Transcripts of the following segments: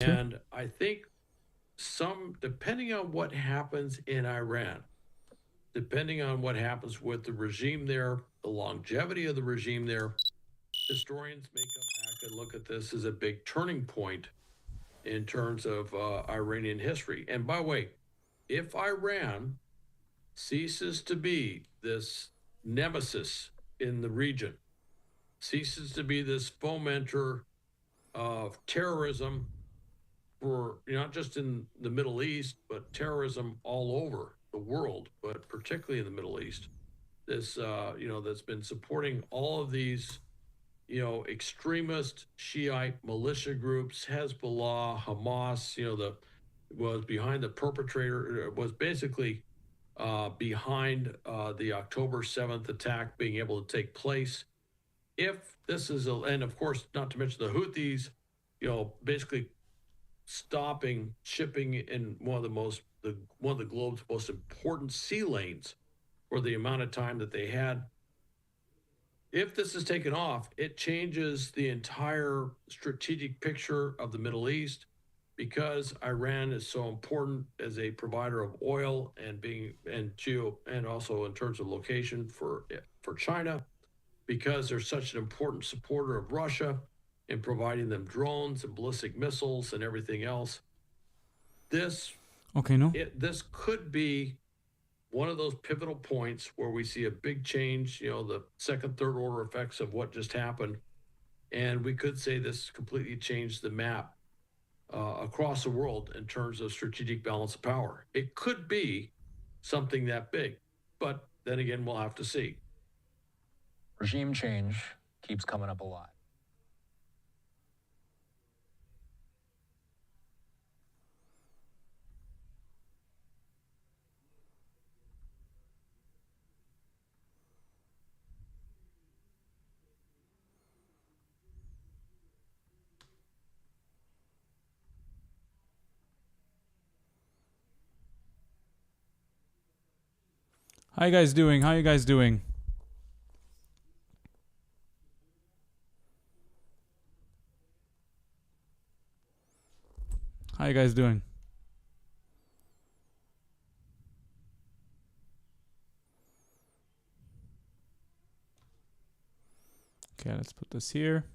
And I think depending on what happens in Iran, depending on what happens with the regime there, the longevity of the regime there, historians may come back and look at this as a big turning point in terms of Iranian history. And by the way, if Iran ceases to be this nemesis in the region, ceases to be this fomenter of terrorism for not just in the Middle East, but terrorism all over the world, but particularly in the Middle East. This, that's been supporting all of these, extremist Shiite militia groups, Hezbollah, Hamas, was behind the perpetrator, was basically behind the October 7th attack being able to take place. If this is, and of course, not to mention the Houthis, basically stopping shipping in one of the globe's most important sea lanes for the amount of time that they had. If this is taken off, it changes the entire strategic picture of the Middle East because Iran is so important as a provider of oil and also in terms of location for China, because they're such an important supporter of Russia in providing them drones and ballistic missiles and everything else. This Okay, no. this could be one of those pivotal points where we see a big change, the second, third order effects of what just happened. And we could say this completely changed the map across the world in terms of strategic balance of power. It could be something that big, but then again, we'll have to see. Regime change keeps coming up a lot. How you guys doing? How you guys doing? How you guys doing? Okay, let's put this here.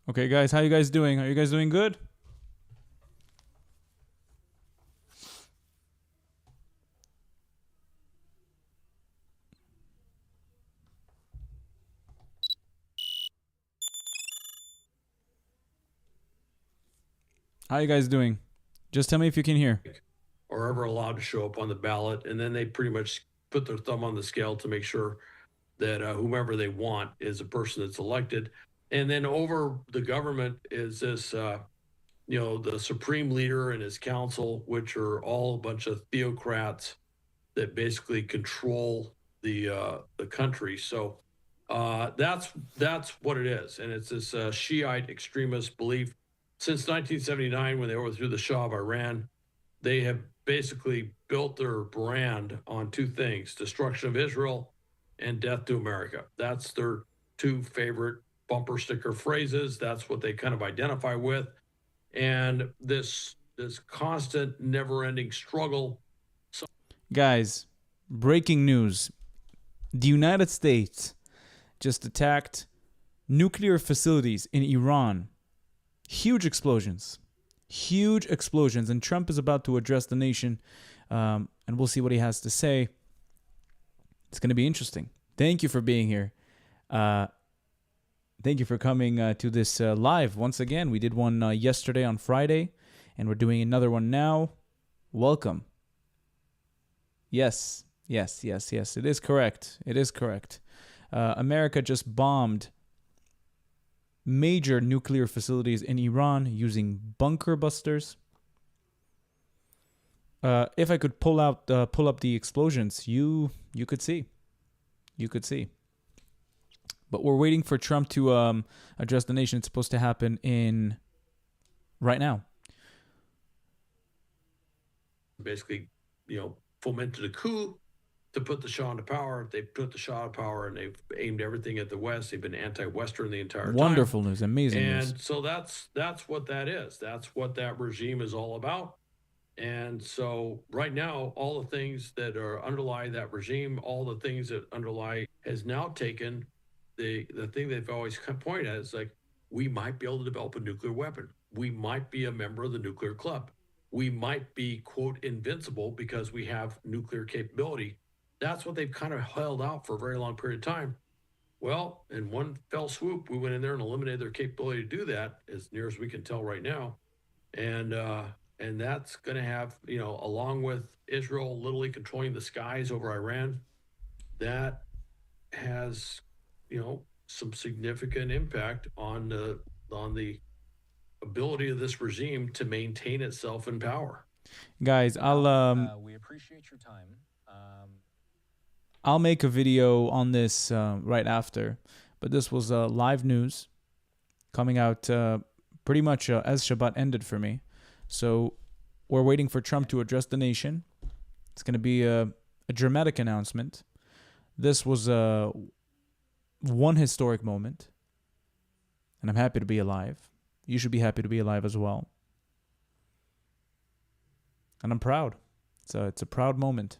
Okay, guys, how you guys doing? Are you guys doing good? How you guys doing? Just tell me if you can hear. Or ever allowed to show up on the ballot. And then they pretty much put their thumb on the scale to make sure that whomever they want is a person that's elected. And then over the government is this, the supreme leader and his council, which are all a bunch of theocrats that basically control the country. So that's what it is, and it's this Shiite extremist belief. Since 1979, when they overthrew the Shah of Iran, they have basically built their brand on two things: destruction of Israel and death to America. That's their two favorite bumper sticker phrases. That's what they kind of identify with. And this constant, never-ending struggle. Guys, breaking news. The United States just attacked nuclear facilities in Iran. Huge explosions. Huge explosions. And Trump is about to address the nation. And we'll see what he has to say. It's going to be interesting. Thank you for being here. Thank you for coming to this live. Once again, we did one yesterday on Friday, and we're doing another one now. Welcome. Yes. It is correct. America just bombed major nuclear facilities in Iran using bunker busters. If I could pull up the explosions, you could see. But we're waiting for Trump to address the nation. It's supposed to happen right now. Basically, fomented a coup to put the Shah into power. They put the Shah in power, and they've aimed everything at the West. They've been anti-Western the entire time. Wonderful news, amazing news. And so that's what that is. That's what that regime is all about. And so right now, all the things that are underlie that regime, all the things that underlie has now taken the thing they've always pointed at is like, we might be able to develop a nuclear weapon. We might be a member of the nuclear club. We might be, quote, invincible because we have nuclear capability. That's what they've kind of held out for a very long period of time. Well, in one fell swoop, we went in there and eliminated their capability to do that, as near as we can tell right now. And that's going to have, along with Israel literally controlling the skies over Iran, that has, some significant impact on the ability of this regime to maintain itself in power. Guys, we appreciate your time. I'll make a video on this right after, but this was live news coming out pretty much as Shabbat ended for me. So we're waiting for Trump to address the nation. It's going to be a dramatic announcement. This was one historic moment, and I'm happy to be alive. You should be happy to be alive as well. And I'm proud. It's a proud moment.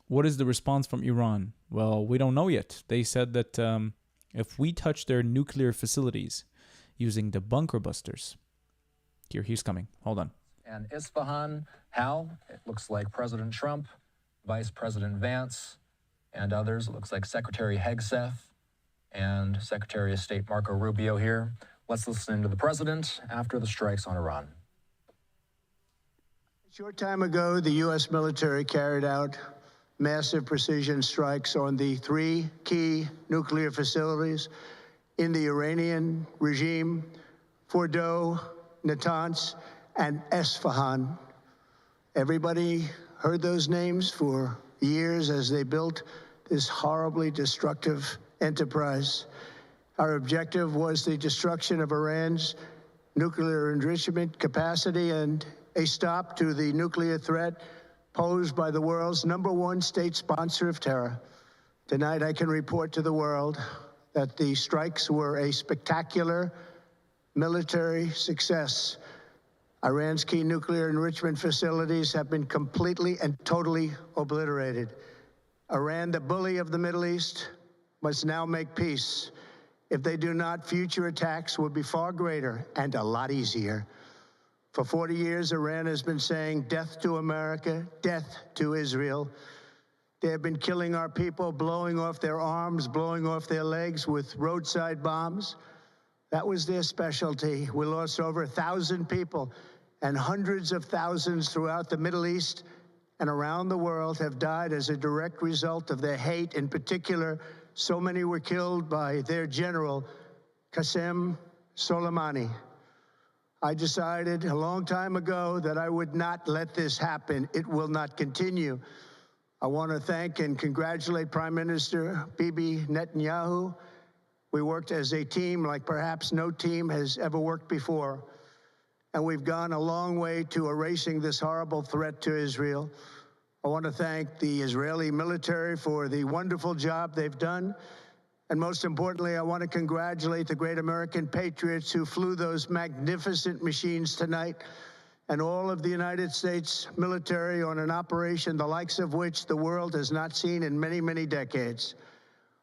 What is the response from Iran? Well, we don't know yet. They said that if we touch their nuclear facilities using the bunker busters. He's coming. Hold on. And Isfahan, how? It looks like President Trump, Vice President Vance, and others. It looks like Secretary Hegseth and Secretary of State Marco Rubio here. Let's listen to the president after the strikes on Iran. A short time ago, the U.S. military carried out massive precision strikes on the 3 key nuclear facilities in the Iranian regime, Fordow, Natanz, and Esfahan. Everybody heard those names for years as they built this horribly destructive enterprise. Our objective was the destruction of Iran's nuclear enrichment capacity and a stop to the nuclear threat posed by the world's #1 state sponsor of terror. Tonight, I can report to the world that the strikes were a spectacular military success. Iran's key nuclear enrichment facilities have been completely and totally obliterated. Iran, the bully of the Middle East, must now make peace. If they do not, future attacks will be far greater and a lot easier. For 40 years, Iran has been saying death to America, death to Israel. They have been killing our people, blowing off their arms, blowing off their legs with roadside bombs. That was their specialty. We lost over 1,000 people, and hundreds of thousands throughout the Middle East and around the world have died as a direct result of their hate. In particular, so many were killed by their general, Qasem Soleimani. I decided a long time ago that I would not let this happen. It will not continue. I want to thank and congratulate Prime Minister Bibi Netanyahu. We worked as a team like perhaps no team has ever worked before. And we've gone a long way to erasing this horrible threat to Israel. I want to thank the Israeli military for the wonderful job they've done. And most importantly, I want to congratulate the great American patriots who flew those magnificent machines tonight, and all of the United States military on an operation the likes of which the world has not seen in many, many decades.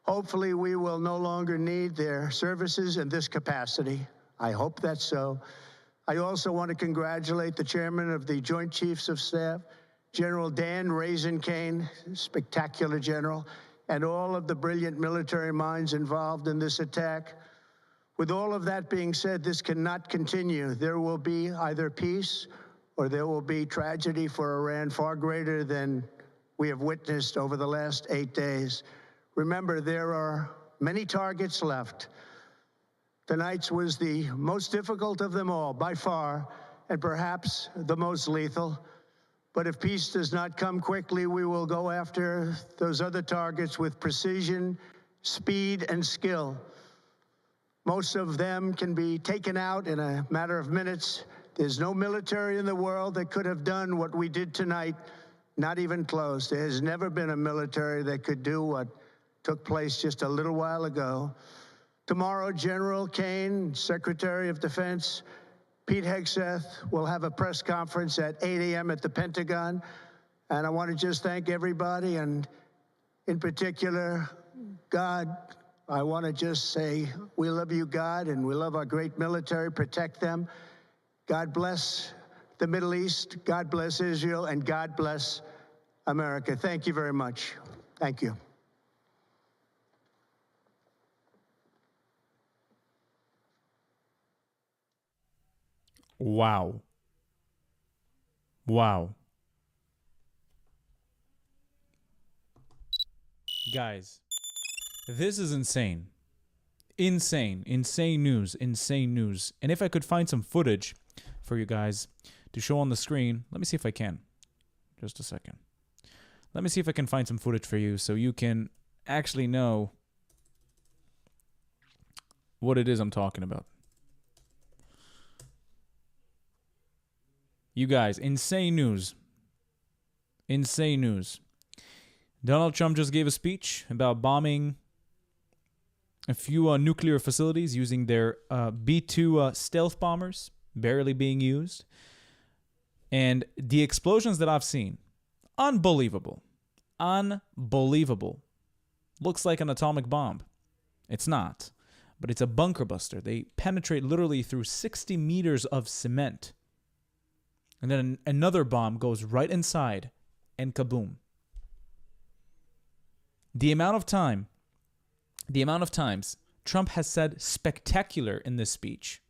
Hopefully, we will no longer need their services in this capacity. I hope that's so. I also want to congratulate the chairman of the Joint Chiefs of Staff, General Dan Raisin Kane, spectacular general, and all of the brilliant military minds involved in this attack. With all of that being said, this cannot continue. There will be either peace or there will be tragedy for Iran far greater than we have witnessed over the last 8 days. Remember, there are many targets left. Tonight's was the most difficult of them all, by far, and perhaps the most lethal. But if peace does not come quickly, we will go after those other targets with precision, speed, and skill. Most of them can be taken out in a matter of minutes. There's no military in the world that could have done what we did tonight, not even close. There has never been a military that could do what took place just a little while ago. Tomorrow, General Kane, Secretary of Defense, Pete Hegseth will have a press conference at 8 a.m. at the Pentagon. And I want to just thank everybody, and in particular, God. I want to just say we love you, God, and we love our great military. Protect them. God bless the Middle East. God bless Israel, and God bless America. Thank you very much. Thank you. Wow. Wow. Guys, this is insane. Insane. Insane news. Insane news. And if I could find some footage for you guys to show on the screen, let me see if I can. Just a second. Let me see if I can find some footage for you so you can actually know what it is I'm talking about. You guys, insane news. Insane news. Donald Trump just gave a speech about bombing a few nuclear facilities using their B-2 stealth bombers, barely being used. And the explosions that I've seen, unbelievable. Unbelievable. Looks like an atomic bomb. It's not, but it's a bunker buster. They penetrate literally through 60 meters of cement. And then another bomb goes right inside, and kaboom. The amount of times Trump has said spectacular in this speech.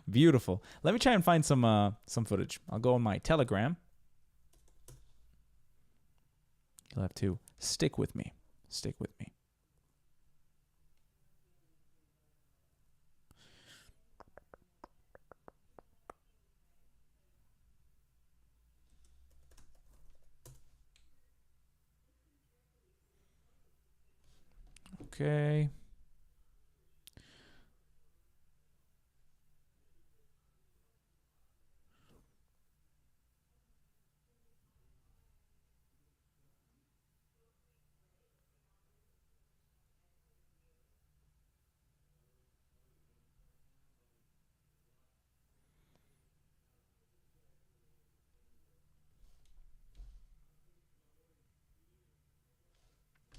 Beautiful. Let me try and find some footage. I'll go on my Telegram. You'll have to stick with me. Stick with me. Okay.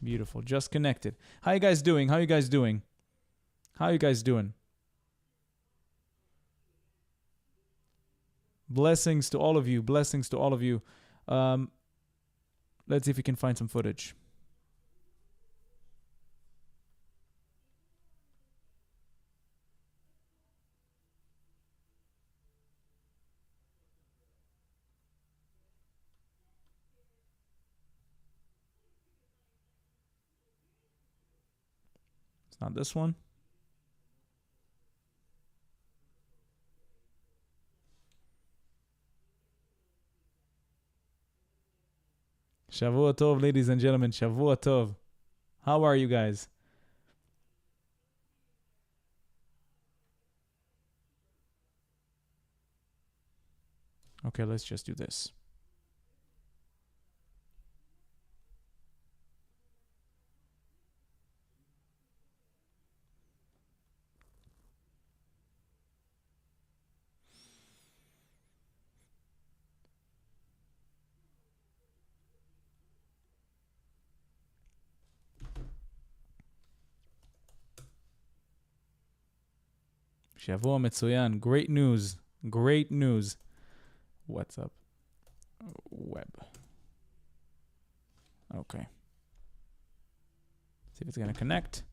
Beautiful. Just connected. How you guys doing? How you guys doing? How you guys doing? Blessings to all of you. Blessings to all of you. Let's see if we can find some footage. It's not this one. Shavua Tov, ladies and gentlemen. Shavua Tov. How are you guys? Okay, let's just do this. Shavua Metsuyan. Great news. Great news. What's up? Web. Okay. See if it's going to connect.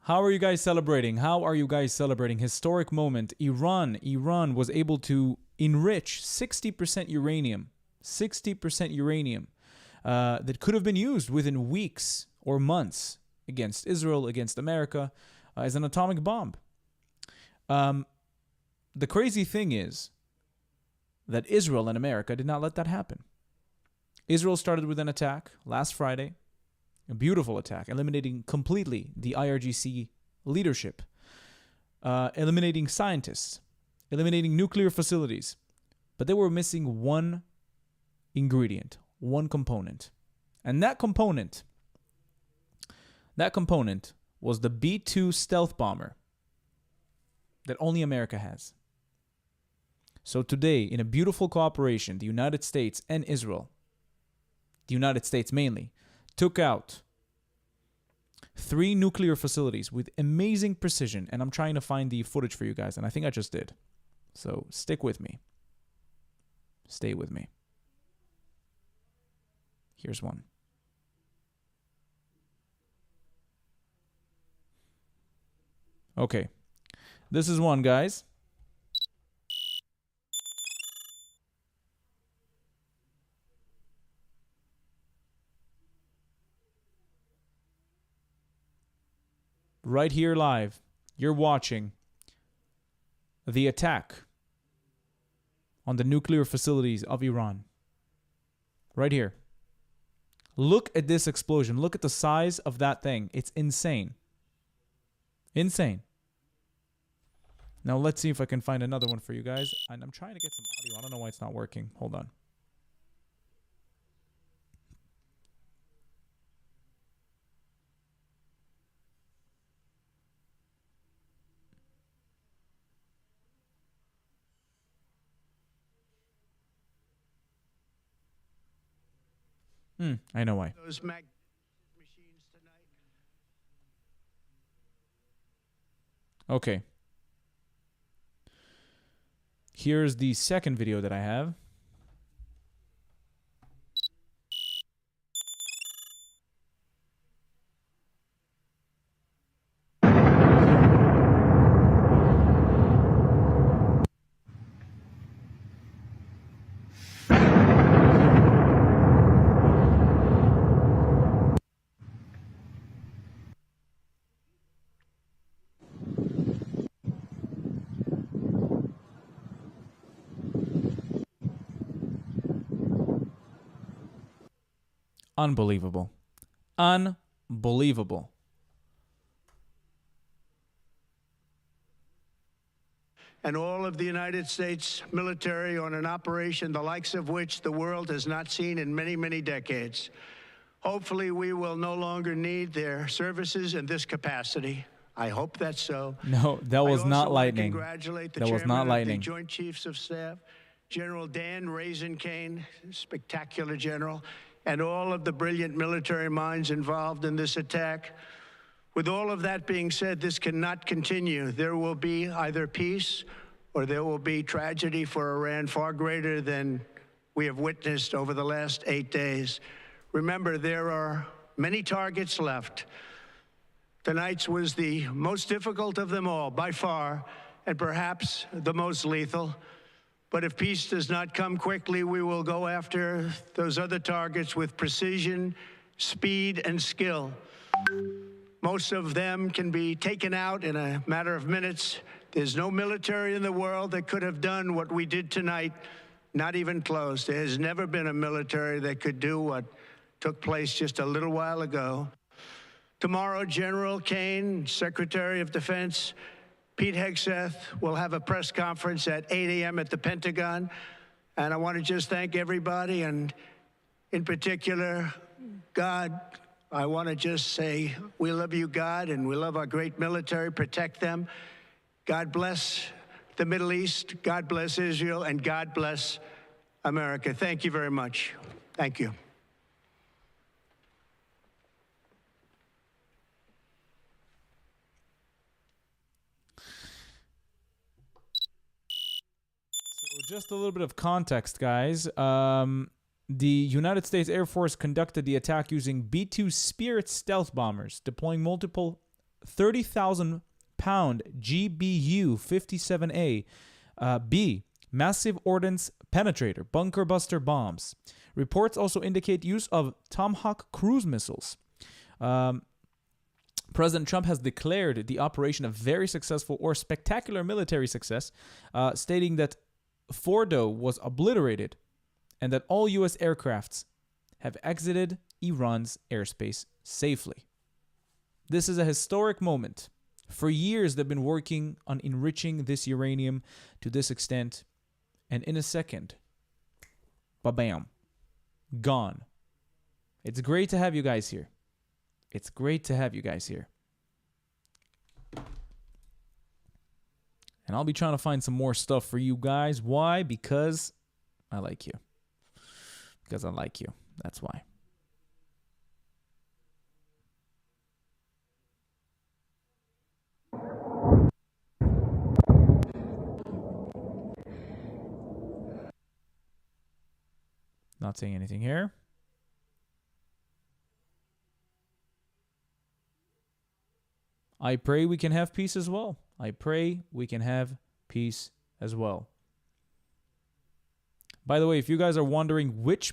How are you guys celebrating? How are you guys celebrating? Historic moment. Iran was able to enrich 60% uranium. 60% uranium that could have been used within weeks or months against Israel, against America, as an atomic bomb. The crazy thing is that Israel and America did not let that happen. Israel started with an attack last Friday. A beautiful attack, eliminating completely the IRGC leadership, eliminating scientists, eliminating nuclear facilities. But they were missing one ingredient, one component. And that component was the B-2 stealth bomber that only America has. So today, in a beautiful cooperation, the United States and Israel, the United States mainly, took out 3 nuclear facilities with amazing precision. And I'm trying to find the footage for you guys, and I think I just did. So stick with me. Stay with me. Here's one. Okay. This is one, guys. Right here live, you're watching the attack on the nuclear facilities of Iran. Right here. Look at this explosion. Look at the size of that thing. It's insane. Insane. Now let's see if I can find another one for you guys. And I'm trying to get some audio. I don't know why it's not working. Hold on. I know why. Those machines tonight. Okay. Here's the second video that I have. Unbelievable. Unbelievable. And all of the United States military on an operation the likes of which the world has not seen in many, many decades. Hopefully, we will no longer need their services in this capacity. I hope that's so. No, that was not lightning. Congratulate the That was chairman not of lightning. the Joint Chiefs of Staff, General Dan Raisin-Kane, spectacular general, and all of the brilliant military minds involved in this attack. With all of that being said, this cannot continue. There will be either peace or there will be tragedy for Iran far greater than we have witnessed over the last 8 days. Remember, there are many targets left. Tonight's was the most difficult of them all, by far, and perhaps the most lethal. But if peace does not come quickly, we will go after those other targets with precision, speed, and skill. Most of them can be taken out in a matter of minutes. There's no military in the world that could have done what we did tonight, not even close. There has never been a military that could do what took place just a little while ago. Tomorrow, General Kane, Secretary of Defense, Pete Hegseth will have a press conference at 8 a.m. at the Pentagon. And I want to just thank everybody, and in particular, God. I want to just say, we love you, God, and we love our great military. Protect them. God bless the Middle East. God bless Israel, and God bless America. Thank you very much. Thank you. Just a little bit of context, guys. The United States Air Force conducted the attack using B-2 Spirit stealth bombers, deploying multiple 30,000-pound GBU-57A B massive ordnance penetrator bunker buster bombs. Reports also indicate use of Tomahawk cruise missiles. President Trump has declared the operation a very successful or spectacular military success, stating that Fordo was obliterated and that all U.S. aircrafts have exited Iran's airspace safely. This is a historic moment. For years, they've been working on enriching this uranium to this extent, and in a second, ba-bam, gone. It's great to have you guys here. It's great to have you guys here. And I'll be trying to find some more stuff for you guys. Why? Because I like you. Because I like you. That's why. Not saying anything here. I pray we can have peace as well. I pray we can have peace as well. By the way, if you guys are wondering which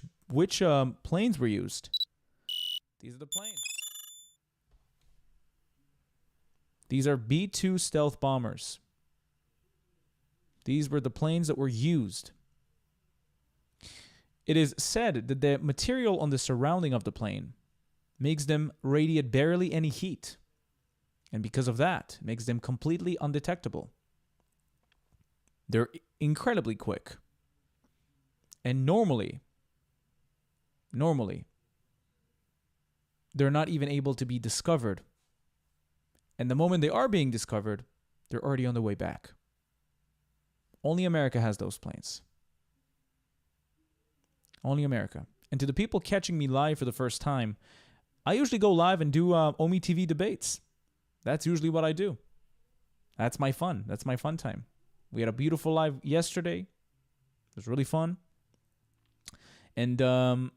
planes were used, these are the planes. These are B-2 stealth bombers. These were the planes that were used. It is said that the material on the surrounding of the plane makes them radiate barely any heat. And because of that, it makes them completely undetectable. They're incredibly quick. And normally, they're not even able to be discovered. And the moment they are being discovered, they're already on the way back. Only America has those planes. Only America. And to the people catching me live for the first time, I usually go live and do OMI TV debates. That's usually what I do. That's my fun. That's my fun time. We had a beautiful live yesterday. It was really fun. And let's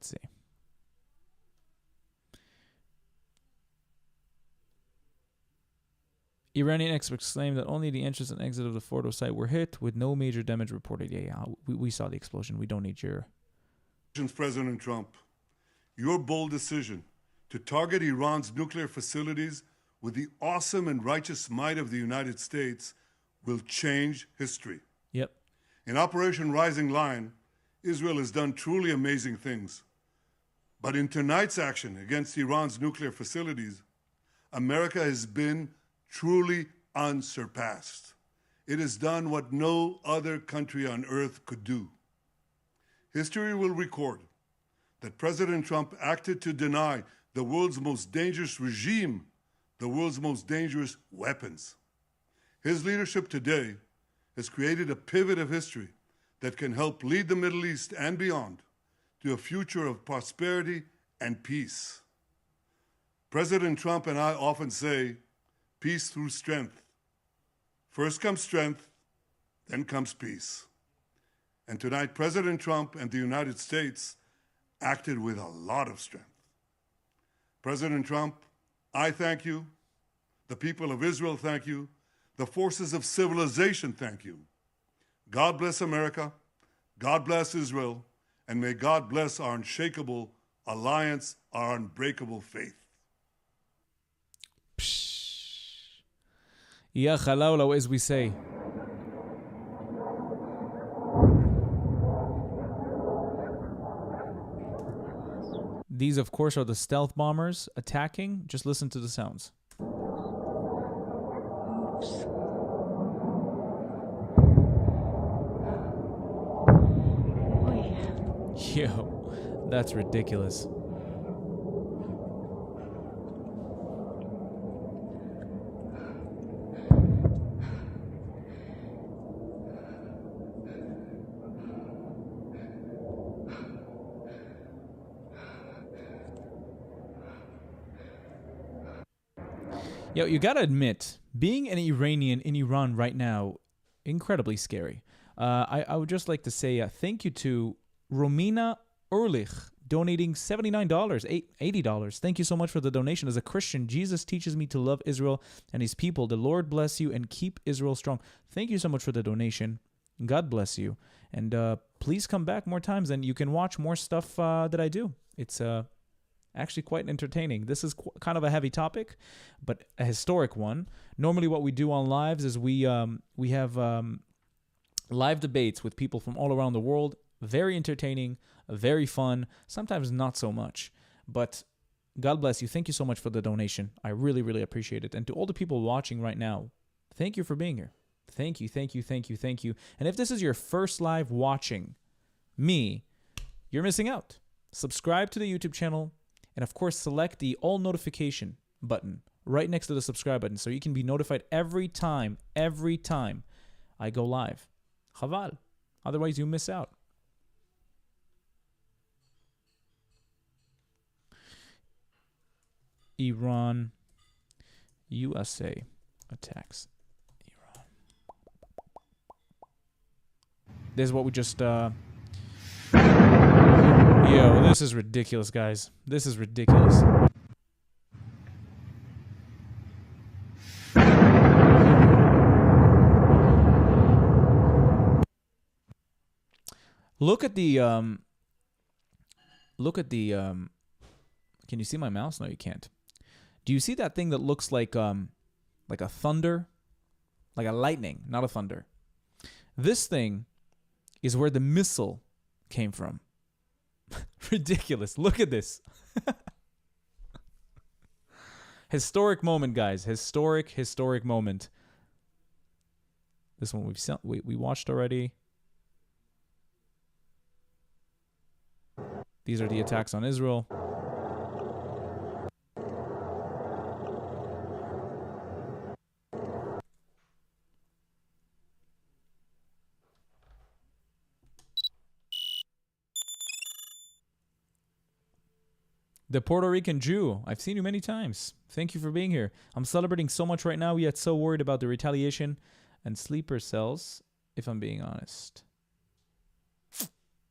see. Iranian experts claim that only the entrance and exit of the Fordo site were hit with no major damage reported. Yeah, we saw the explosion. We don't need your... President Trump, your bold decision to target Iran's nuclear facilities with the awesome and righteous might of the United States will change history. Yep. In Operation Rising Lion, Israel has done truly amazing things. But in tonight's action against Iran's nuclear facilities, America has been truly unsurpassed. It has done what no other country on earth could do. History will record that President Trump acted to deny the world's most dangerous regime the world's most dangerous weapons. His leadership today has created a pivot of history that can help lead the Middle East and beyond to a future of prosperity and peace. President Trump and I often say, peace through strength. First comes strength, then comes peace. And tonight, President Trump and the United States acted with a lot of strength. President Trump, I thank you. The people of Israel thank you. The forces of civilization thank you. God bless America. God bless Israel. And may God bless our unshakable alliance, our unbreakable faith. Ya Khalawla, as we say. These, of course, are the stealth bombers attacking. Just listen to the sounds. Yo, that's ridiculous. Yo, you gotta admit, being an Iranian in Iran right now, incredibly scary. I would just like to say thank you to Romina Ehrlich, donating $79, $80. Thank you so much for the donation. As a Christian, Jesus teaches me to love Israel and his people. The Lord bless you and keep Israel strong. Thank you so much for the donation. God bless you. And please come back more times and you can watch more stuff that I do. It's actually quite entertaining. This is kind of a heavy topic, but a historic one. Normally what we do on lives is we have live debates with people from all around the world. Very entertaining, very fun, sometimes not so much. But God bless you. Thank you so much for the donation. I really, really appreciate it. And to all the people watching right now, thank you for being here. Thank you, thank you, thank you, thank you. And if this is your first live watching me, you're missing out. Subscribe to the YouTube channel, and of course, select the all notification button right next to the subscribe button so you can be notified every time I go live. Chaval. Otherwise, you miss out. Iran, USA attacks Iran. This is what we just Yo, this is ridiculous, guys. This is ridiculous. Look at the can you see my mouse? No, you can't. Do you see that thing that looks like a thunder? Like a lightning, not a thunder. This thing is where the missile came from. Ridiculous. Look at this. Historic moment, guys. Historic moment. This one we watched already. These are the attacks on Israel. The Puerto Rican Jew. I've seen you many times. Thank you for being here. I'm celebrating so much right now, yet so worried about the retaliation and sleeper cells, if I'm being honest.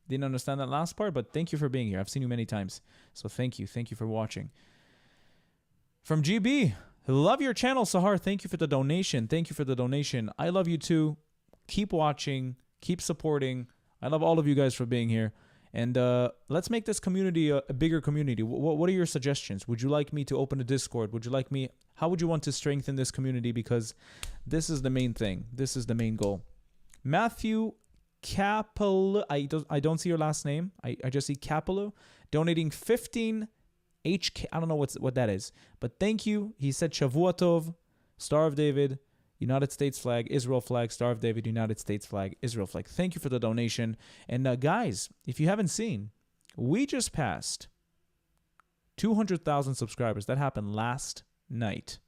Didn't understand that last part, but thank you for being here. I've seen you many times. So thank you. Thank you for watching. From GB. Love your channel, Sahar. Thank you for the donation. Thank you for the donation. I love you too. Keep watching. Keep supporting. I love all of you guys for being here. And let's make this community a bigger community. What are your suggestions? Would you like me to open a Discord? Would you like me? How would you want to strengthen this community? Because this is the main thing. This is the main goal. Matthew Capello. I don't see your last name. I just see Capello donating 15 HK. I don't know what that is. But thank you. He said Shavua Tov, Star of David, United States flag, Israel flag, Star of David, United States flag, Israel flag. Thank you for the donation. And guys, if you haven't seen, we just passed 200,000 subscribers. That happened last night.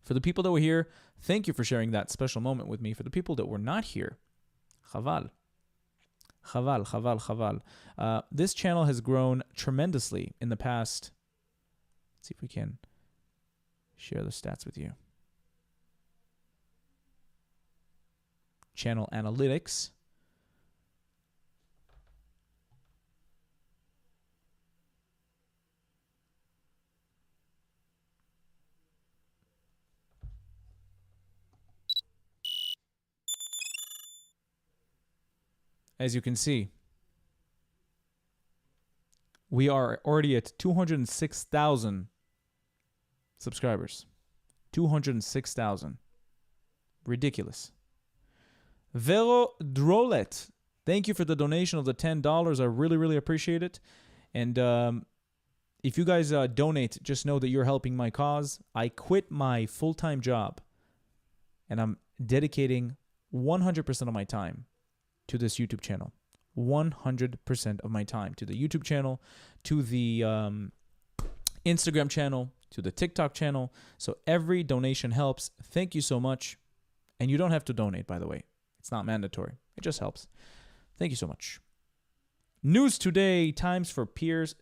For the people that were here, thank you for sharing that special moment with me. For the people that were not here, chaval. This channel has grown tremendously in the past. Let's see if we can share the stats with you. Channel analytics. As you can see, we are already at 206,000 subscribers. 206,000. Ridiculous. Vero Drolet, thank you for the donation of the $10. I really, really appreciate it. And if you guys donate, just know that you're helping my cause. I quit my full-time job, and I'm dedicating 100% of my time to this YouTube channel. 100% of my time to the YouTube channel, to the Instagram channel, to the TikTok channel. So every donation helps. Thank you so much. And you don't have to donate, by the way. It's not mandatory. It just helps. Thank you so much. News today. Time for Piers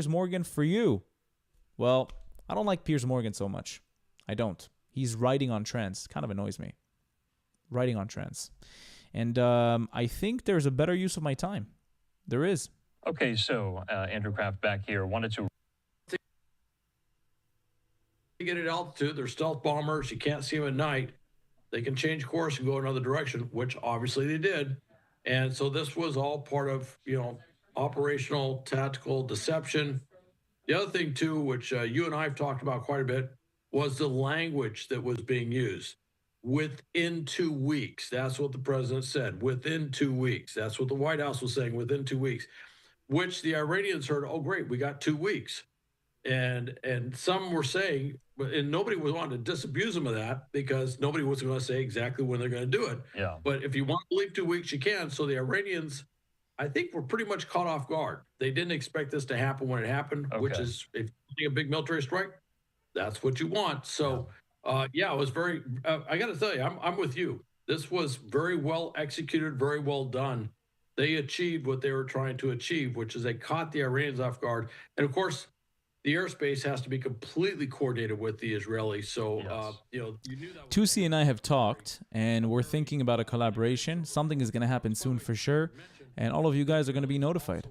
Morgan for you. Well, I don't like Piers Morgan so much. I don't. He's writing on trends. Kind of annoys me. Writing on trends. And I think there's a better use of my time. There is. Okay, so Andrew Kraft back here wanted to Get at altitude. They're stealth bombers. You can't see them at night. They can change course and go another direction, which obviously they did. And so this was all part of, operational tactical deception. The other thing too, which you and I have talked about quite a bit, was the language that was being used. within 2 weeks. That's what the president said, within 2 weeks. That's what the White House was saying, within 2 weeks, which the Iranians heard, oh, great, we got 2 weeks. And some were saying, and nobody was wanting to disabuse them of that because nobody was going to say exactly when they're going to do it. Yeah. But if you want to believe 2 weeks, you can. So the Iranians, I think, were pretty much caught off guard. They didn't expect this to happen when it happened, which Okay. is, if you a big military strike, that's what you want. So, yeah, it was very. I got to tell you, I'm with you. This was very well executed, very well done. They achieved what they were trying to achieve, which is they caught the Iranians off guard, and of course, the airspace has to be completely coordinated with the Israelis. So, Yes. you knew that. Tusi and I have talked, and we're thinking about a collaboration. Something is going to happen soon for sure, and all of you guys are going to be notified.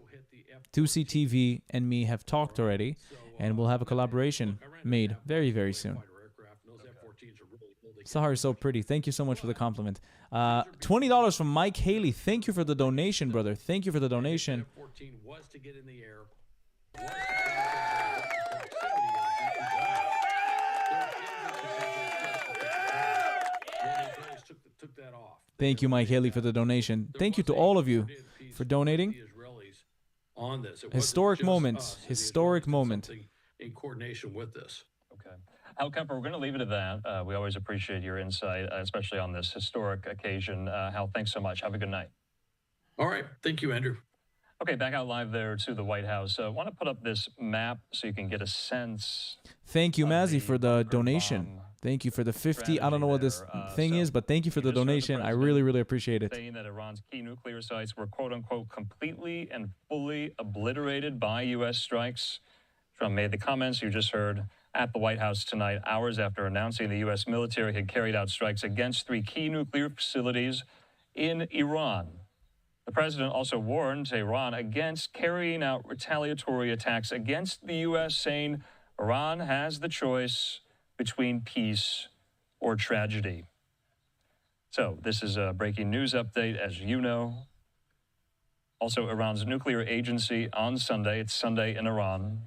Tusi TV and me have talked already, and we'll have a collaboration made very, very soon. Sahar is so pretty. Thank you so much for the compliment. $20 from Mike Haley. Thank you for the donation, brother. Thank you for the donation. F-14 was to get in the air. Took that off. Thank you, Mike Haley, for the donation. Thank you to all of you for donating. On this. Historic moment. Historic moment. In coordination with this. Okay. Al Kemper, we're going to leave it at that. We always appreciate your insight, especially on this historic occasion. Hal, thanks so much. Have a good night. All right. Thank you, Andrew. Okay, back out live there to the White House. I want to put up this map so you can get a sense. Thank you, of Mazzy, the for the bunker donation. bomb Thank you for the 50. I don't know what this strategy there. thing So is, but thank you for you the just heard the donation. I president really, really appreciate it. saying that Iran's key nuclear sites were quote unquote completely and fully obliterated by U.S. strikes. Trump made the comments you just heard at the White House tonight, hours after announcing the U.S. military had carried out strikes against 3 key nuclear facilities in Iran. The president also warned Tehran against carrying out retaliatory attacks against the U.S., saying Iran has the choice between peace or tragedy. So this is a breaking news update, as you know. Also, Iran's nuclear agency on Sunday, it's Sunday in Iran,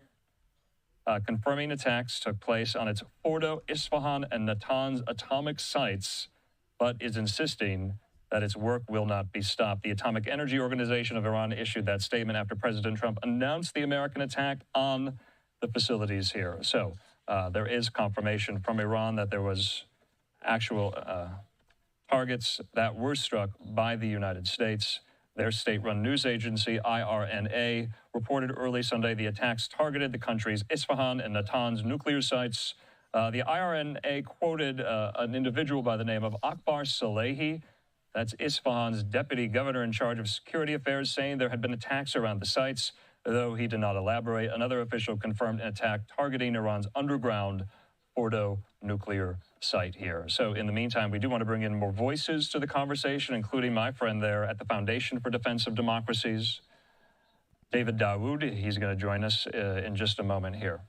confirming attacks took place on its Fordo, Isfahan, and Natanz atomic sites, but is insisting that its work will not be stopped. The Atomic Energy Organization of Iran issued that statement after President Trump announced the American attack on the facilities here. So there is confirmation from Iran that there was actual targets that were struck by the United States. Their state-run news agency, IRNA, reported early Sunday the attacks targeted the country's Isfahan and Natanz nuclear sites. The IRNA quoted an individual by the name of Akbar Salehi, that's Isfahan's deputy governor in charge of security affairs, saying there had been attacks around the sites, though he did not elaborate. Another official confirmed an attack targeting Iran's underground Fordo nuclear site here. So in the meantime, we do want to bring in more voices to the conversation, including my friend there at the Foundation for Defense of Democracies, David Dawood. He's going to join us in just a moment here.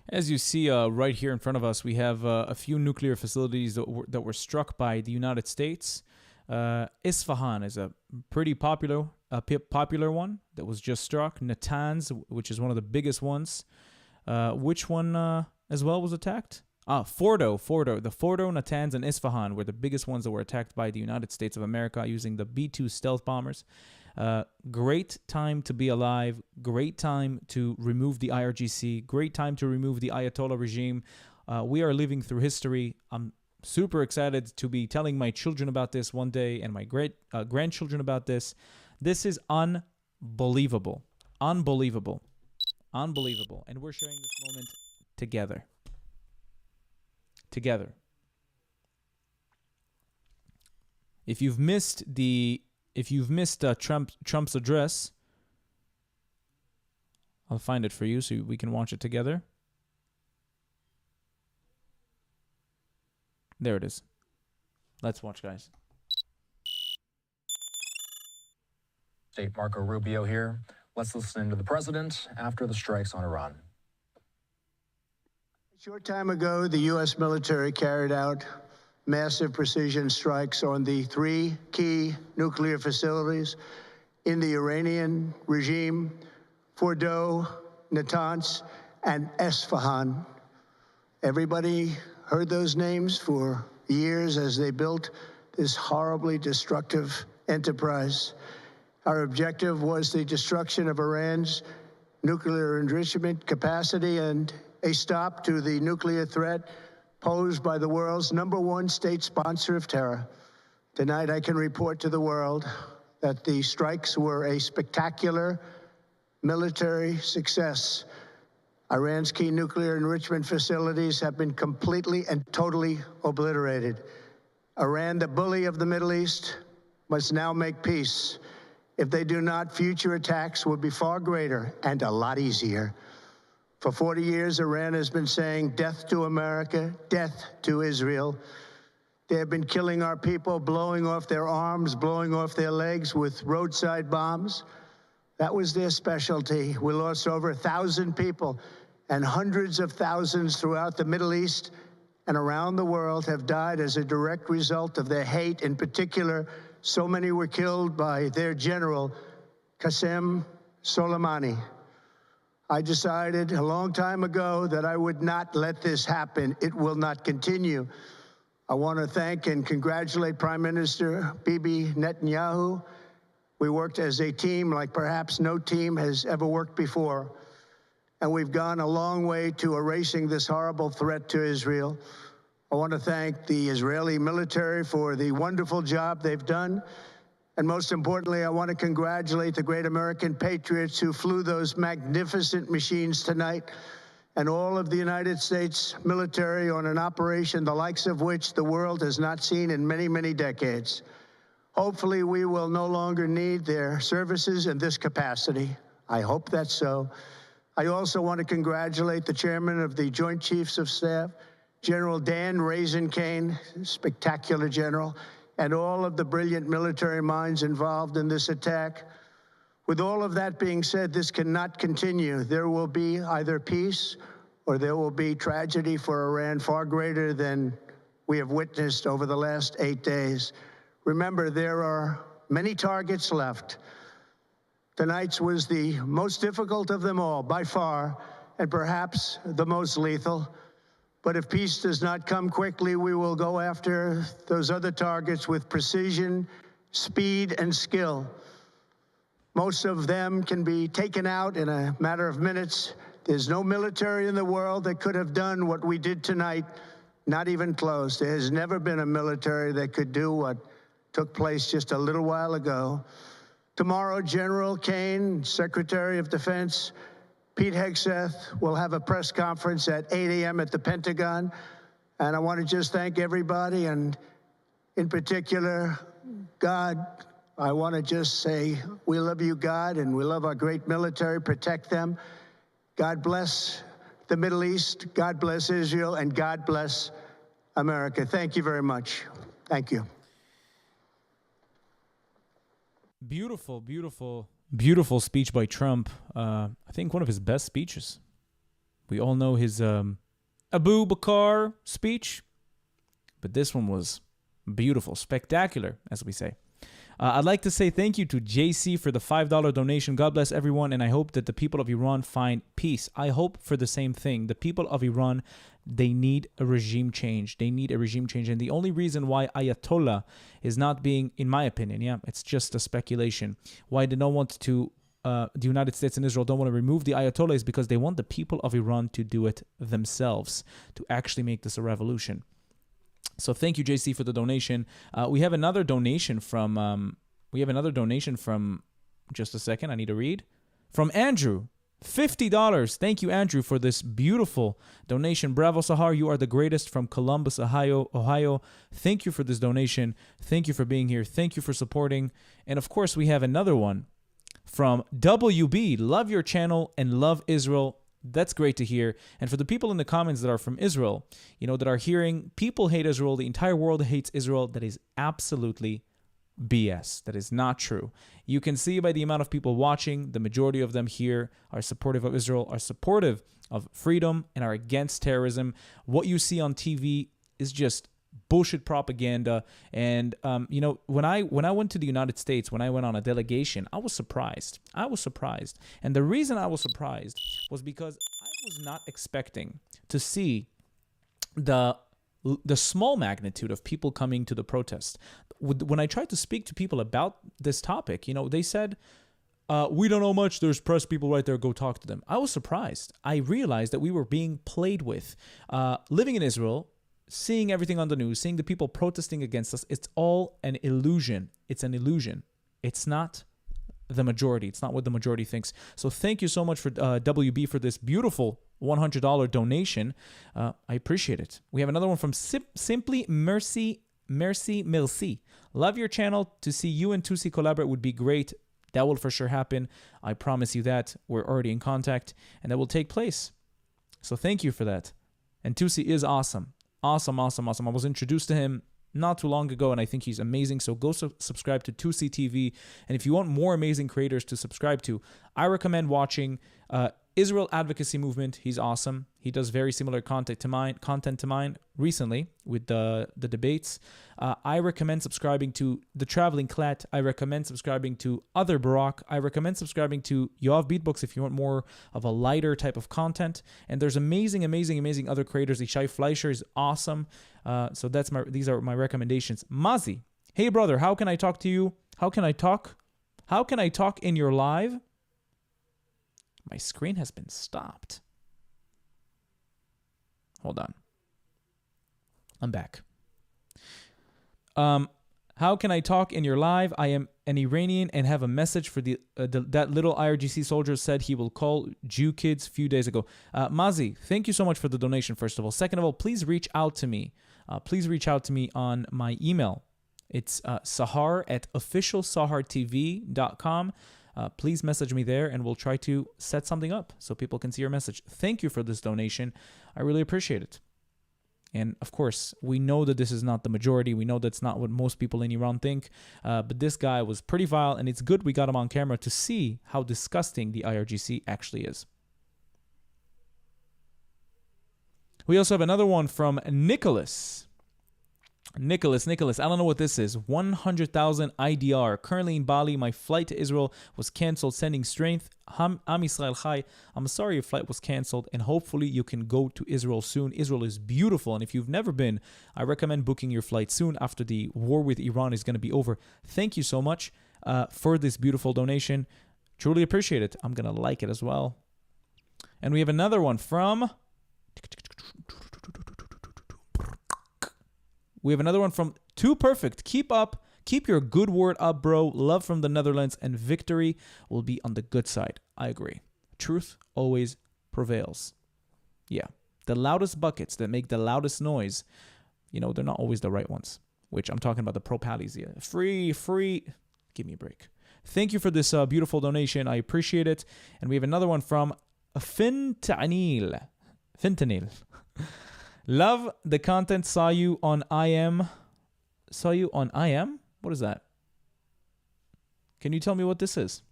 As you see right here in front of us, we have a few nuclear facilities that were struck by the United States. Isfahan is a pretty popular one that was just struck. Natanz, which is one of the biggest ones. Which one as well was attacked? Fordo. The Fordo, Natanz, and Isfahan were the biggest ones that were attacked by the United States of America using the B-2 stealth bombers. Great time to be alive. Great time to remove the IRGC. Great time to remove the Ayatollah regime. We are living through history. I'm super excited to be telling my children about this one day and my grandchildren about this. This is unbelievable. Unbelievable. Unbelievable. And we're sharing this moment together. Together. If you've missed Trump's address, I'll find it for you so we can watch it together. There it is. Let's watch, guys. State Marco Rubio here. Let's listen to the president after the strikes on Iran. A short time ago, the U.S. military carried out massive precision strikes on the 3 key nuclear facilities in the Iranian regime, Fordo, Natanz, and Isfahan. Everybody heard those names for years as they built this horribly destructive enterprise. Our objective was the destruction of Iran's nuclear enrichment capacity and a stop to the nuclear threat posed by the world's #1 state sponsor of terror. Tonight, I can report to the world that the strikes were a spectacular military success. Iran's key nuclear enrichment facilities have been completely and totally obliterated. Iran, the bully of the Middle East, must now make peace. If they do not, future attacks will be far greater and a lot easier. For 40 years, Iran has been saying death to America, death to Israel. They have been killing our people, blowing off their arms, blowing off their legs with roadside bombs. That was their specialty. We lost over 1,000 people, and hundreds of thousands throughout the Middle East and around the world have died as a direct result of their hate. In particular, so many were killed by their general, Qasem Soleimani. I decided a long time ago that I would not let this happen. It will not continue. I want to thank and congratulate Prime Minister Bibi Netanyahu. We worked as a team like perhaps no team has ever worked before. And we've gone a long way to erasing this horrible threat to Israel. I want to thank the Israeli military for the wonderful job they've done. And most importantly, I want to congratulate the great American patriots who flew those magnificent machines tonight, and all of the United States military on an operation the likes of which the world has not seen in many, many decades. Hopefully, we will no longer need their services in this capacity. I hope that's so. I also want to congratulate the chairman of the Joint Chiefs of Staff, General Dan Raisin-Kane, spectacular general, and all of the brilliant military minds involved in this attack. With all of that being said, this cannot continue. There will be either peace or there will be tragedy for Iran far greater than we have witnessed over the last 8 days. Remember, there are many targets left. Tonight's was the most difficult of them all, by far, and perhaps the most lethal. But if peace does not come quickly, we will go after those other targets with precision, speed, and skill. Most of them can be taken out in a matter of minutes. There's no military in the world that could have done what we did tonight, not even close. There has never been a military that could do what took place just a little while ago. Tomorrow, General Kane, Secretary of Defense, Pete Hegseth will have a press conference at 8 a.m. at the Pentagon. And I want to just thank everybody, and in particular, God. I want to just say we love you, God, and we love our great military. Protect them. God bless the Middle East. God bless Israel, and God bless America. Thank you very much. Thank you. Beautiful, beautiful, beautiful speech by Trump. I think one of his best speeches. We all know his Abu Bakr speech, but this one was beautiful, spectacular, as we say. I'd like to say thank you to JC for the $5 donation. God bless everyone, and I hope that the people of Iran find peace. I hope for the same thing. The people of Iran, they need a regime change. They need a regime change. And the only reason why Ayatollah is not being, in my opinion, it's just a speculation, why they don't want to, the United States and Israel don't want to remove the Ayatollah is because they want the people of Iran to do it themselves, to actually make this a revolution. So thank you, JC, for the donation. We have another donation from, just a second, I need to read. From Andrew, $50. Thank you, Andrew, for this beautiful donation. Bravo, Sahar, you are the greatest, from Columbus, Ohio. Thank you for this donation. Thank you for being here. Thank you for supporting. And of course, we have another one from WB. Love your channel and love Israel. That's great to hear. And for the people in the comments that are from Israel, that are hearing people hate Israel, the entire world hates Israel, that is absolutely BS. That is not true. You can see by the amount of people watching, the majority of them here are supportive of Israel, are supportive of freedom, and are against terrorism. What you see on TV is just bullshit propaganda. And when I went to the United States, when I went on a delegation, I was surprised. And the reason I was surprised was because I was not expecting to see the the small magnitude of people coming to the protest. When I tried to speak to people about this topic, they said, we don't know much. There's press people right there. Go talk to them. I was surprised. I realized that we were being played with. Living in Israel, seeing everything on the news, seeing the people protesting against us, it's all an illusion. It's an illusion. It's not the majority. It's not what the majority thinks. So thank you so much for WB for this beautiful $100 donation. I appreciate it. We have another one from Simply Mercy. Love your channel. To see you and Tusi collaborate would be great. That will for sure happen. I promise you that. We're already in contact, and that will take place. So thank you for that. And Tusi is awesome. Awesome. I was introduced to him not too long ago, and I think he's amazing. So go subscribe to Tusi TV. And if you want more amazing creators to subscribe to, I recommend watching Israel Advocacy Movement. He's awesome. He does very similar content to mine recently with the debates. I recommend subscribing to The Traveling Clat. I recommend subscribing to Other Barak. I recommend subscribing to Yoav Beatbooks if you want more of a lighter type of content. And there's amazing other creators. Ishai Fleischer is awesome. So these are my recommendations. Mazi, hey brother, how can I talk to you? How can I talk in your live? My screen has been stopped. Hold on. I'm back. How can I talk in your live? I am an Iranian and have a message for that little IRGC soldier said he will call Jew kids a few days ago. Mazi, thank you so much for the donation, first of all. Second of all, please reach out to me. Please reach out to me on my email. It's sahar@officialsahartv.com. Please message me there, and we'll try to set something up so people can see your message. Thank you for this donation. I really appreciate it. And of course, we know that this is not the majority. We know that's not what most people in Iran think. But this guy was pretty vile, and it's good we got him on camera to see how disgusting the IRGC actually is. We also have another one from Nicholas. Nicholas, I don't know what this is. 100,000 IDR. Currently in Bali, my flight to Israel was canceled. Sending strength. Am Israel Chai. I'm sorry your flight was canceled, and hopefully you can go to Israel soon. Israel is beautiful, and if you've never been, I recommend booking your flight soon after the war with Iran is going to be over. Thank you so much for this beautiful donation. Truly appreciate it. I'm going to like it as well. And we have another one from... Too Perfect. Keep up. Keep your good word up, bro. Love from the Netherlands, and victory will be on the good side. I agree. Truth always prevails. Yeah. The loudest buckets that make the loudest noise, they're not always the right ones. Which I'm talking about the pro-pallies. Yeah. Free. Give me a break. Thank you for this beautiful donation. I appreciate it. And we have another one from Fentanyl. Love the content. Saw you on IM. What is that? Can you tell me what this is?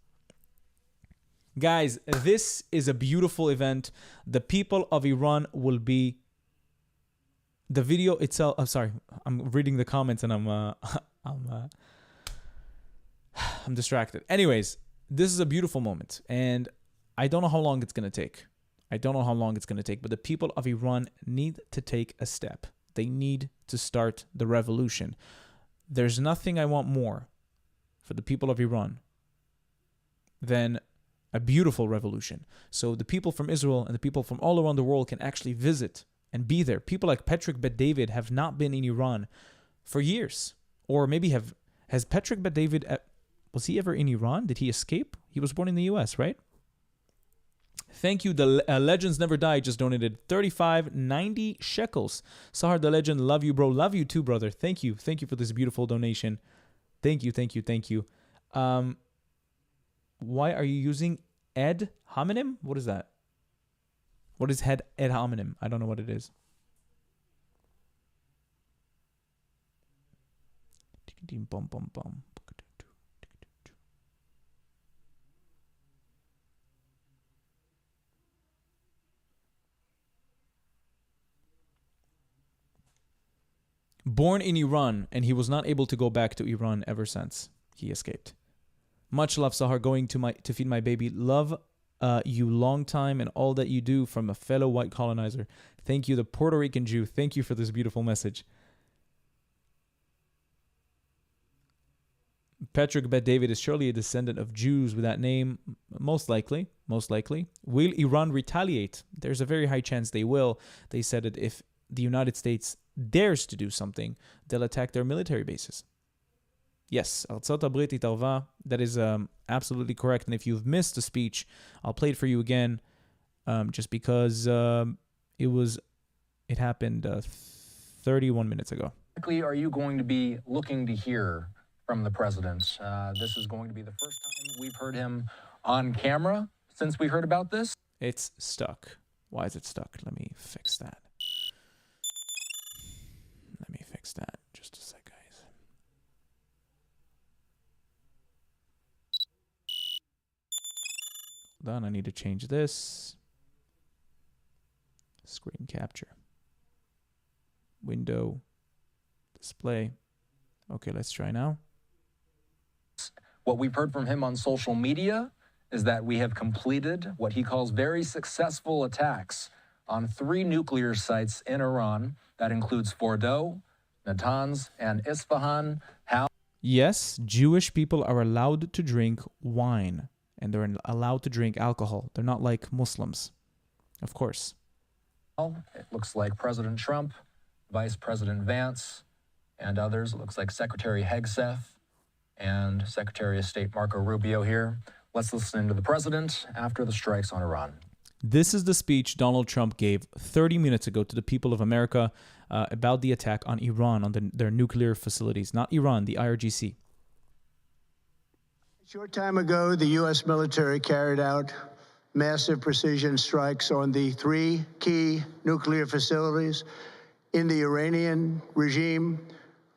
Guys, this is a beautiful event. The people of Iran will be... The video itself... I'm sorry. I'm reading the comments and I'm distracted. Anyways, this is a beautiful moment. And I don't know how long it's going to take. But the people of Iran need to take a step. They need to start the revolution. There's nothing I want more for the people of Iran than a beautiful revolution. So the people from Israel and the people from all around the world can actually visit and be there. People like Patrick Bet David have not been in Iran for years. Or maybe has Patrick Bet David, was he ever in Iran? Did he escape? He was born in the US, right? Thank you. The Legends Never Die just donated 35.90 shekels. Sahar the Legend, love you, bro. Love you too, brother. Thank you. Thank you for this beautiful donation. Thank you. Why are you using ad hominem? What is that? What is ad hominem? I don't know what it is. Born in Iran, and he was not able to go back to Iran ever since he escaped. Much love, Sahar. Going to feed my baby. Love you long time and all that you do from a fellow white colonizer. Thank you, the Puerto Rican Jew. Thank you for this beautiful message. Patrick Bet David is surely a descendant of Jews with that name. Most likely. Will Iran retaliate? There's a very high chance they will. They said that if the United States dares to do something, they'll attack their military bases. Yes, Artsot Abrit Itarva. That is absolutely correct. And if you've missed the speech, I'll play it for you again, just because it happened 31 minutes ago. Exactly are you going to be looking to hear from the president? This is going to be the first time we've heard him on camera since we heard about this. It's stuck. Why is it stuck? Let me fix that. Just a sec, guys. Hold on, I need to change this. Screen capture. Window. Display. Okay, let's try now. What we've heard from him on social media is that we have completed what he calls very successful attacks on 3 nuclear sites in Iran. That includes Fordow, Natanz, and Isfahan. Yes, Jewish people are allowed to drink wine, and they're allowed to drink alcohol. They're not like Muslims, of course. It looks like President Trump, Vice President Vance, and others. It looks like Secretary Hegseth and Secretary of State Marco Rubio here. Let's listen to the president after the strikes on Iran. This is the speech Donald Trump gave 30 minutes ago to the people of America about the attack on Iran, on their nuclear facilities. Not Iran, the IRGC. A short time ago, the U.S. military carried out massive precision strikes on the 3 key nuclear facilities in the Iranian regime: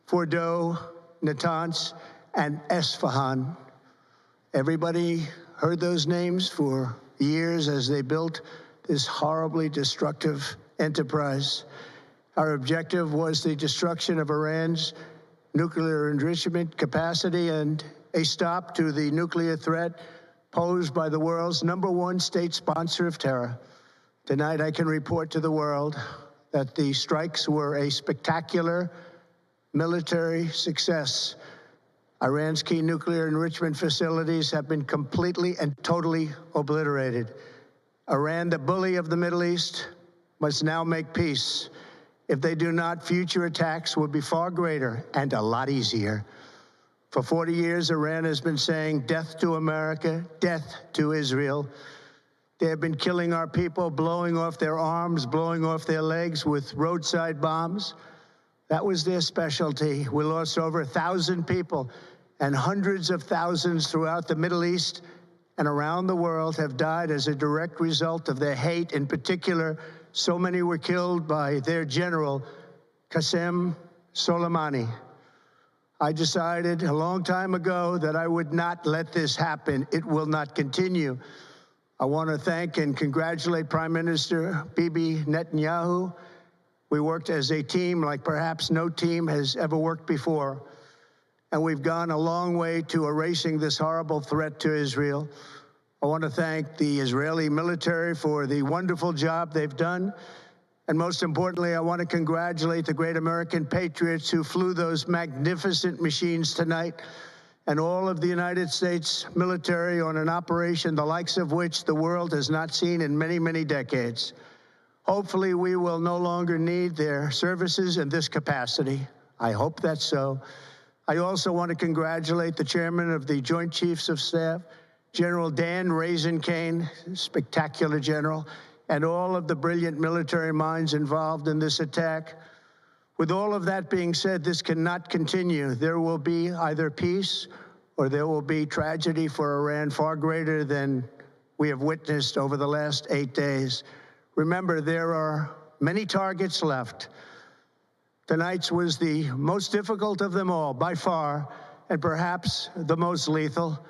Fordow, Natanz, and Esfahan. Everybody heard those names for years as they built this horribly destructive enterprise. Our objective was the destruction of Iran's nuclear enrichment capacity and a stop to the nuclear threat posed by the world's #1 state sponsor of terror. Tonight, I can report to the world that the strikes were a spectacular military success. Iran's key nuclear enrichment facilities have been completely and totally obliterated. Iran, the bully of the Middle East, must now make peace. If they do not, future attacks will be far greater and a lot easier. For 40 years, Iran has been saying death to America, death to Israel. They have been killing our people, blowing off their arms, blowing off their legs with roadside bombs. That was their specialty. We lost over 1,000 people, and hundreds of thousands throughout the Middle East and around the world have died as a direct result of their hate. In particular, so many were killed by their general, Qasem Soleimani. I decided a long time ago that I would not let this happen. It will not continue. I want to thank and congratulate Prime Minister Bibi Netanyahu. We worked as a team like perhaps no team has ever worked before. And we've gone a long way to erasing this horrible threat to Israel. I want to thank the Israeli military for the wonderful job they've done. And most importantly, I want to congratulate the great American patriots who flew those magnificent machines tonight, and all of the United States military on an operation the likes of which the world has not seen in many, many decades. Hopefully, we will no longer need their services in this capacity. I hope that's so. I also want to congratulate the chairman of the Joint Chiefs of Staff, General Dan Raisin-Kane, spectacular general, and all of the brilliant military minds involved in this attack. With all of that being said, this cannot continue. There will be either peace or there will be tragedy for Iran far greater than we have witnessed over the last 8 days. Remember, there are many targets left. Tonight's was the most difficult of them all, by far, and perhaps the most lethal.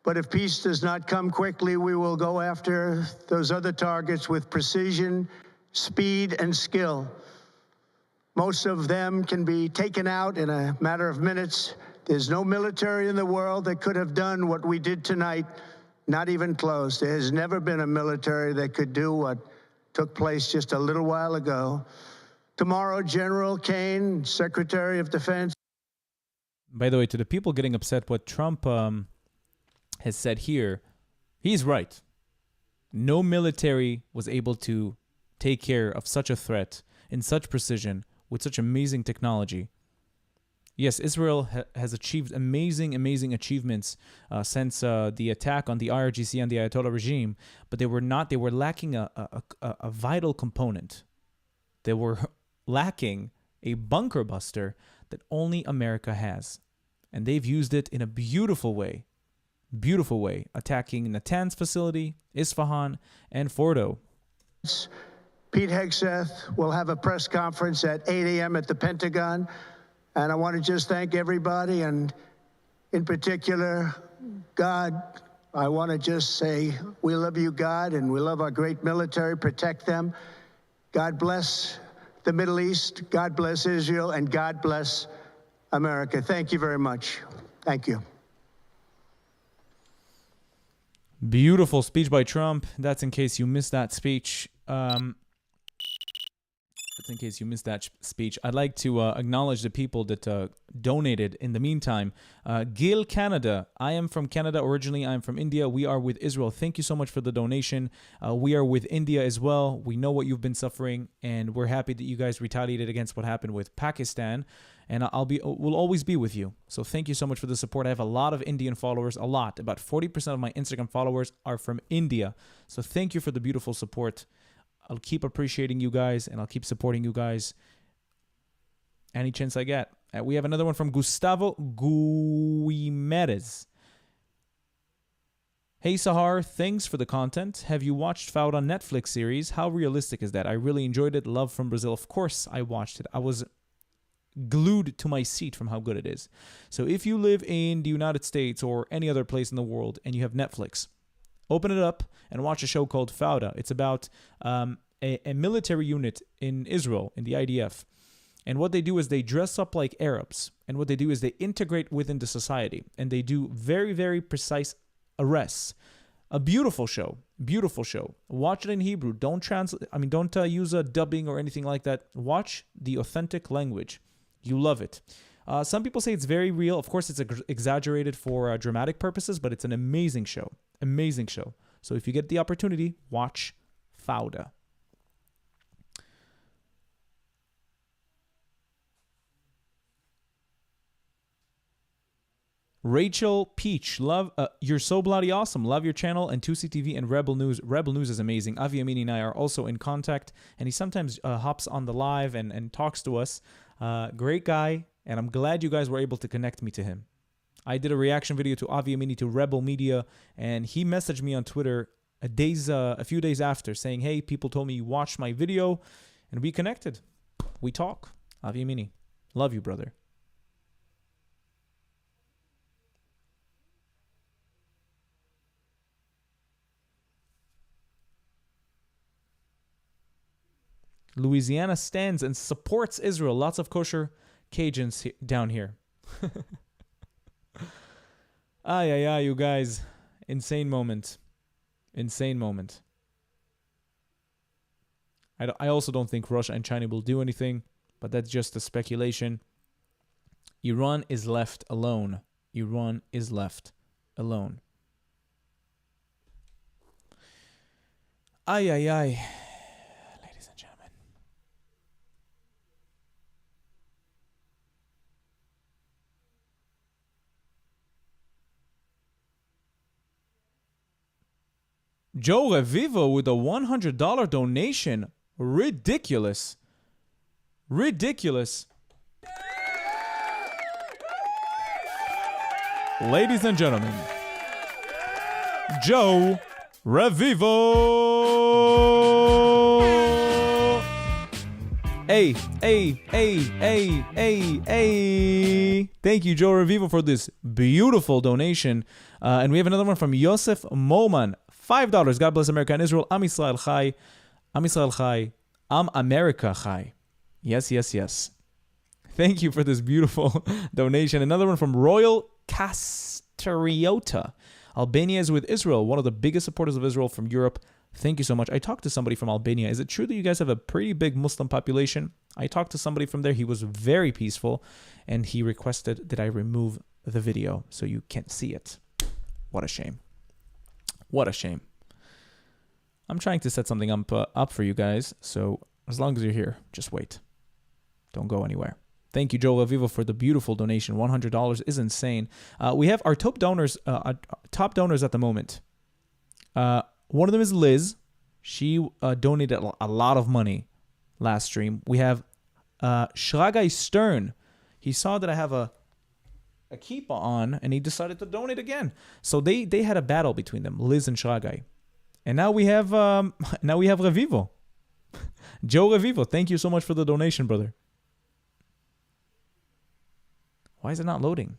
But if peace does not come quickly, we will go after those other targets with precision, speed, and skill. Most of them can be taken out in a matter of minutes. There's no military in the world that could have done what we did tonight. Not even close. There has never been a military that could do what took place just a little while ago. Tomorrow, General Kane, Secretary of Defense. By the way, to the people getting upset what Trump has said here, he's right. No military was able to take care of such a threat in such precision with such amazing technology. Yes, Israel has achieved amazing achievements since the attack on the IRGC and the Ayatollah regime, but they were lacking a vital component. They were lacking a bunker buster that only America has. And they've used it in a beautiful way, attacking Natanz facility, Isfahan, and Fordo. Pete Hegseth will have a press conference at 8 a.m. at the Pentagon. And I want to just thank everybody, and in particular, God. I want to just say we love you, God, and we love our great military. Protect them. God bless the Middle East. God bless Israel, and God bless America. Thank you very much. Thank you. Beautiful speech by Trump. That's in case you missed that speech. I'd like to acknowledge the people that donated in the meantime. Gil Canada. I am from Canada originally. I am from India. We are with Israel. Thank you so much for the donation. We are with India as well. We know what you've been suffering, and we're happy that you guys retaliated against what happened with Pakistan. And we'll always be with you. So thank you so much for the support. I have a lot of Indian followers, a lot. About 40% of my Instagram followers are from India. So thank you for the beautiful support. I'll keep appreciating you guys, and I'll keep supporting you guys any chance I get. We have another one from Gustavo Guimerez. Hey Sahar, thanks for the content. Have you watched Fauda Netflix series? How realistic is that? I really enjoyed it. Love from Brazil. Of course I watched it. I was glued to my seat from how good it is. So if you live in the United States or any other place in the world and you have Netflix, open it up and watch a show called Fauda. It's about a military unit in Israel, in the IDF. And what they do is they dress up like Arabs. And what they do is they integrate within the society. And they do very, very precise arrests. A beautiful show. Beautiful show. Watch it in Hebrew. Don't use a dubbing or anything like that. Watch the authentic language. You love it. Some people say it's very real. Of course, it's exaggerated for dramatic purposes, but it's an amazing show. Amazing show. So if you get the opportunity, watch Fauda. Rachel Peach, you're so bloody awesome. Love your channel and 2C TV and Rebel News. Rebel News is amazing. Avi Amini and I are also in contact, and he sometimes hops on the live and talks to us. Great guy, and I'm glad you guys were able to connect me to him. I did a reaction video to Avi Amini to Rebel Media, and he messaged me on Twitter a few days after saying, hey, people told me you watched my video, and we connected. We talk. Avi Amini. Love you, brother. Louisiana stands and supports Israel. Lots of kosher Cajuns down here. Ay, you guys. Insane moment. Insane moment. I also don't think Russia and China will do anything, but that's just a speculation. Iran is left alone. Iran is left alone. Ay. Ladies and gentlemen. Joe Revivo with a $100 donation. Ridiculous. Ridiculous. Ladies and gentlemen, Joe Revivo. Hey. Thank you, Joe Revivo, for this beautiful donation. And we have another one from Yosef Moman. $5. God bless America and Israel. Am Yisrael Chai. Am Yisrael Chai. Am America Chai. Yes. Thank you for this beautiful donation. Another one from Royal Castriota. Albania is with Israel, one of the biggest supporters of Israel from Europe. Thank you so much. I talked to somebody from Albania. Is it true that you guys have a pretty big Muslim population? I talked to somebody from there. He was very peaceful, and he requested that I remove the video so you can't see it. What a shame. What a shame. I'm trying to set something up for you guys, so as long as you're here, just wait. Don't go anywhere. Thank you, Joel Avivo, for the beautiful donation. $100 is insane. We have our top donors at the moment. One of them is Liz. She donated a lot of money last stream. We have Shragai Stern. He saw that I have a keepa on, and he decided to donate again. So they had a battle between them, Liz and Shragai. And now we have Revivo. Joe Revivo, thank you so much for the donation, brother. Why is it not loading?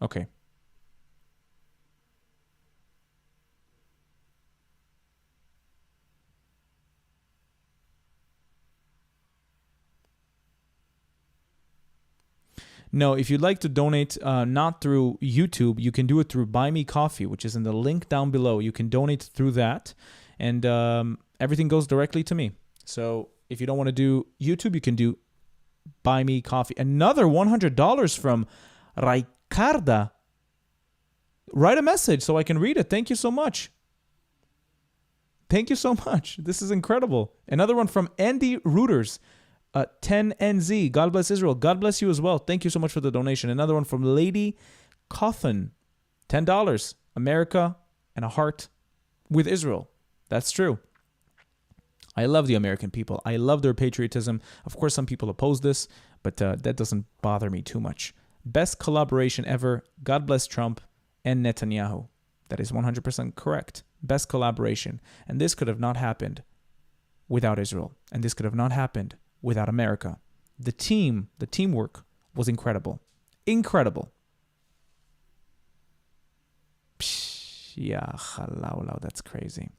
Okay. No, if you'd like to donate not through YouTube, you can do it through Buy Me Coffee, which is in the link down below. You can donate through that, and everything goes directly to me. So if you don't want to do YouTube, you can do Buy Me Coffee. Another $100 from Ricarda. Write a message so I can read it. Thank you so much. Thank you so much. This is incredible. Another one from Andy Reuters. 10NZ. God bless Israel. God bless you as well. Thank you so much for the donation. Another one from Lady Coffin. $10. America and a heart with Israel. That's true. I love the American people. I love their patriotism. Of course, some people oppose this, but that doesn't bother me too much. Best collaboration ever. God bless Trump and Netanyahu. That is 100% correct. Best collaboration. And this could have not happened without Israel. And this could have not happened without America. The teamwork was incredible. Incredible. Psh, yeah, halal, that's crazy.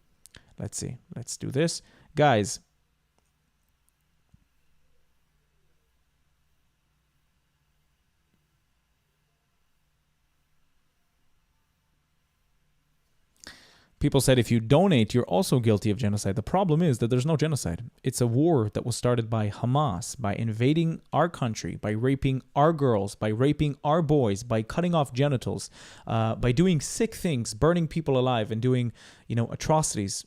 Let's see. Let's do this. Guys, people said if you donate, you're also guilty of genocide. The problem is that there's no genocide. It's a war that was started by Hamas, by invading our country, by raping our girls, by raping our boys, by cutting off genitals, by doing sick things, burning people alive, and doing, atrocities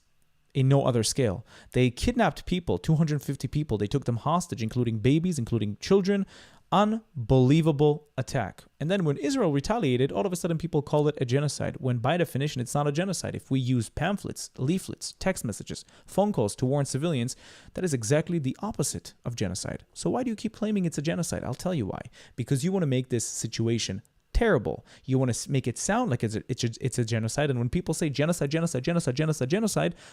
in no other scale. They kidnapped people, 250 people. They took them hostage, including babies, including children. Unbelievable attack. And then when Israel retaliated, all of a sudden people call it a genocide, when by definition it's not a genocide. If we use pamphlets, leaflets, text messages, phone calls to warn civilians, that is exactly the opposite of genocide. So why do you keep claiming it's a genocide? I'll tell you why. Because you want to make this situation terrible. You want to make it sound like it's a genocide. And when people say genocide,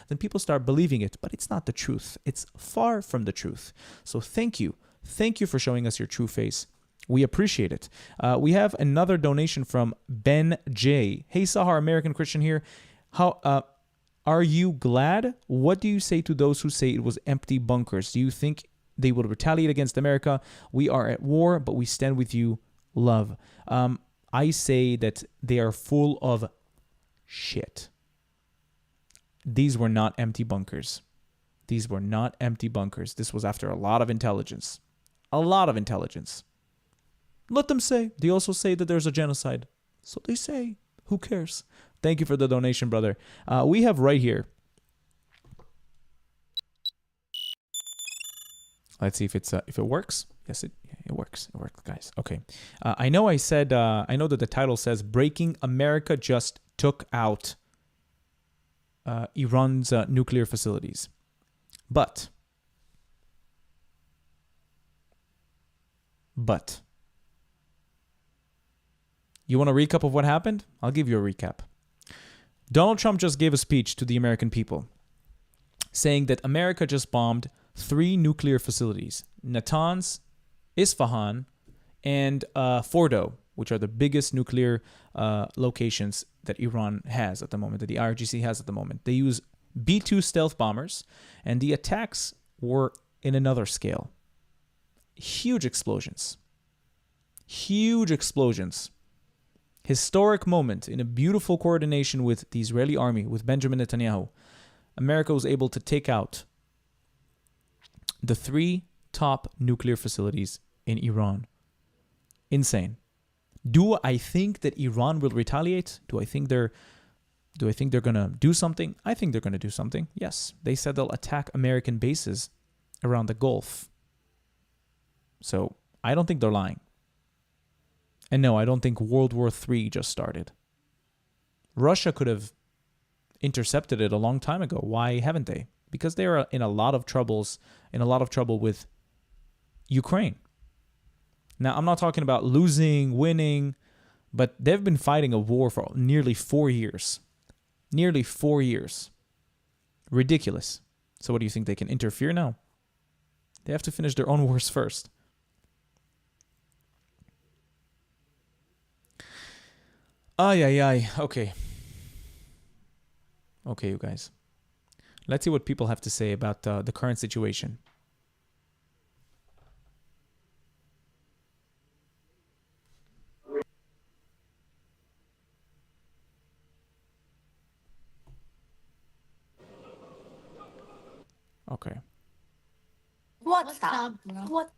then people start believing it. But it's not the truth. It's far from the truth. So thank you. Thank you for showing us your true face. We appreciate it. We have another donation from Ben J. Hey, Sahar, American Christian here. How are you glad? What do you say to those who say it was empty bunkers? Do you think they will retaliate against America? We are at war, but we stand with you. Love. I say that they are full of shit. These were not empty bunkers. These were not empty bunkers. This was after a lot of intelligence. A lot of intelligence. Let them say. They also say that there's a genocide. So they say. Who cares? Thank you for the donation, brother. We have right here. Let's see if it works. Yes, it works. It works, guys. Okay. I know that the title says Breaking America Just Took Out Iran's nuclear facilities. But you want a recap of what happened? I'll give you a recap. Donald Trump just gave a speech to the American people saying that America just bombed 3 nuclear facilities, Natanz, Isfahan, and Fordo, which are the biggest nuclear locations that Iran has at the moment, that the IRGC has at the moment. They use B-2 stealth bombers, and the attacks were in another scale. Huge explosions. Huge explosions. Historic moment in a beautiful coordination with the Israeli army, with Benjamin Netanyahu. America was able to take out the 3 top nuclear facilities in Iran. Insane. Do I think that Iran will retaliate? Do I think they're going to do something? I think they're going to do something. Yes. They said they'll attack American bases around the Gulf. So, I don't think they're lying. And no, I don't think World War III just started. Russia could have intercepted it a long time ago. Why haven't they? Because they are in a lot of trouble with Ukraine. Now, I'm not talking about losing, winning, but they've been fighting a war for nearly 4 years. Nearly 4 years. Ridiculous. So what do you think, they can interfere now? They have to finish their own wars first. Ay. Okay. Okay, you guys. Let's see what people have to say about the current situation. Okay. What's up, bro? What?